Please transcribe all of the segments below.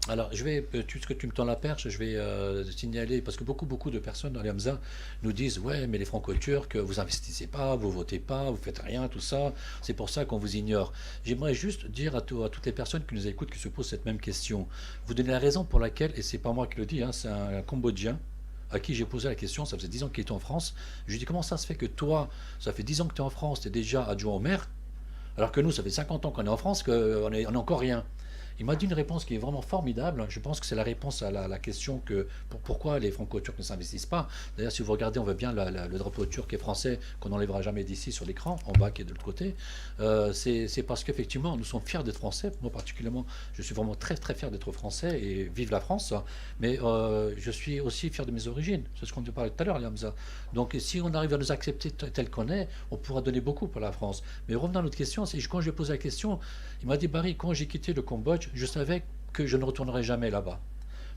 Alors, puisque tu me tends la perche, je vais signaler, parce que beaucoup de personnes dans les Hamza nous disent, ouais, mais les Franco-Turcs, vous investissez pas, vous votez pas, vous faites rien, tout ça, c'est pour ça qu'on vous ignore. J'aimerais juste dire à toutes les personnes qui nous écoutent, qui se posent cette même question, vous donnez la raison pour laquelle, et c'est pas moi qui le dis, hein, c'est un Cambodgien, à qui j'ai posé la question, ça faisait 10 ans qu'il était en France, je lui ai dit, comment ça se fait que toi, ça fait 10 ans que tu es en France, tu es déjà adjoint au maire, alors que nous, ça fait 50 ans qu'on est en France, qu'on est encore rien. Il m'a dit une réponse qui est vraiment formidable. Je pense que c'est la réponse à la question pourquoi les franco-turcs ne s'investissent pas. D'ailleurs, si vous regardez, on voit bien le drapeau turc et français qu'on n'enlèvera jamais d'ici sur l'écran, en bas qui est de l'autre côté. C'est parce qu'effectivement, nous sommes fiers d'être français. Moi, particulièrement, je suis vraiment très très fier d'être français et vive la France. Mais je suis aussi fier de mes origines. C'est ce qu'on parlait tout à l'heure, Hamza. Donc, si on arrive à nous accepter tel qu'on est, on pourra donner beaucoup pour la France. Mais revenons à notre question. Quand je lui ai posé la question, il m'a dit, Barry, quand j'ai quitté le Cambodge, je savais que je ne retournerais jamais là-bas.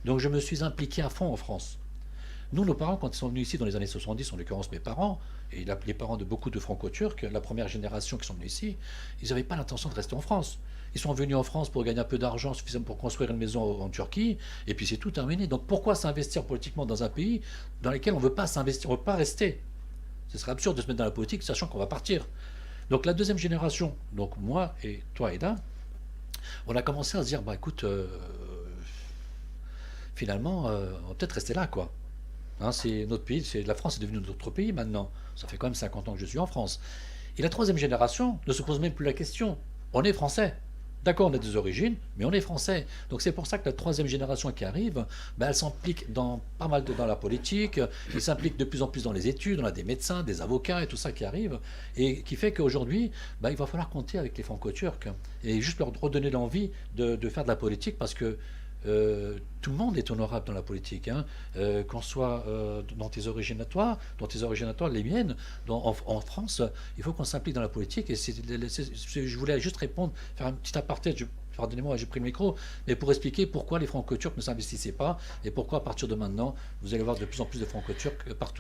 Donc je me suis impliqué à fond en France. Nous, nos parents, quand ils sont venus ici dans les années 70, en l'occurrence mes parents, et les parents de beaucoup de franco-turcs, la première génération qui sont venus ici, ils n'avaient pas l'intention de rester en France. Ils sont venus en France pour gagner un peu d'argent suffisant pour construire une maison en Turquie, et puis c'est tout terminé. Donc pourquoi s'investir politiquement dans un pays dans lequel on ne veut pas s'investir, on ne veut pas rester? Ce serait absurde de se mettre dans la politique sachant qu'on va partir. Donc la deuxième génération, donc moi et toi Eda, on a commencé à se dire, bah écoute, finalement, on va peut-être rester là, quoi. Hein, c'est notre pays, la France est devenue notre pays maintenant. Ça fait quand même 50 ans que je suis en France. Et la troisième génération ne se pose même plus la question. On est français. D'accord, on a des origines, mais on est français. Donc c'est pour ça que la troisième génération qui arrive, ben, elle s'implique dans pas mal dans la politique, ils s'impliquent de plus en plus dans les études, on a des médecins, des avocats et tout ça qui arrive, et qui fait qu'aujourd'hui, ben, il va falloir compter avec les franco-turcs et juste leur redonner l'envie de faire de la politique parce que tout le monde est honorable dans la politique, hein. Qu'on soit dans tes origines à toi, les miennes, en France, il faut qu'on s'implique dans la politique. Et je voulais juste répondre, faire un petit aparté. Pardonnez-moi, j'ai pris le micro, mais pour expliquer pourquoi les franco-turcs ne s'investissaient pas et pourquoi à partir de maintenant, vous allez voir de plus en plus de franco-turcs partout.